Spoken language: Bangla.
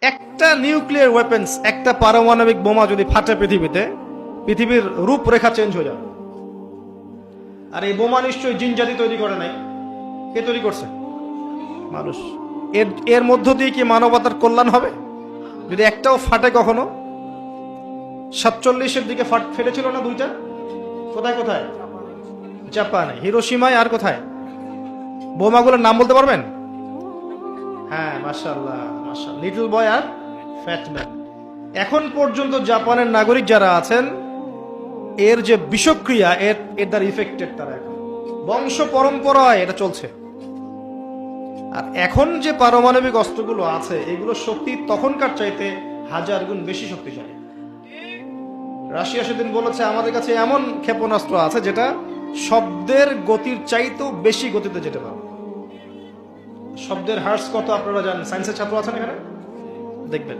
একটা নিউক্লিয়ার ওয়েপেন্স, একটা পারমাণবিক বোমা যদি ফাটে পৃথিবীতে, পৃথিবীর রূপরেখা চেঞ্জ হয়ে যাবে। আর এই বোমা নিশ্চয়ই জিন জাতি তৈরি করে নাই। কে তৈরি করছে? মানুষ। এর এর মধ্য দিয়ে কি মানবতার কল্যাণ হবে যদি একটাও ফাটে? কখনো 47-এর দিকে ফেটেছিল না দুইটা? কোথায় কোথায়? জাপানে, হিরোশিমায়, আর কোথায়? বোমাগুলোর নাম বলতে পারবেন? হ্যাঁ, মাশাআল্লাহ মাশাআল্লাহ, লিটল বয় আর ফ্যাট ম্যান। এখন পর্যন্ত জাপানের নাগরিক যারা আছেন, এর যে বিষক্রিয়া, এর দ্বারা ইফেক্টেড, তারা এখন বংশ পরম্পরায় এটা চলছে। আর এখন যে পারমাণবিক অস্ত্রগুলো আছে, এগুলো শক্তি তখনকার চাইতে 1000 গুণ বেশি শক্তিশালী। রাশিয়া সেদিন বলেছে আমাদের কাছে এমন ক্ষেপণাস্ত্র আছে যেটা শব্দের গতির চাইতেও বেশি গতিতে যেতে পারে। শব্দের হার্স কত আপনারা জানেন? সায়েন্সের ছাত্র আছেন এখানে? দেখবেন।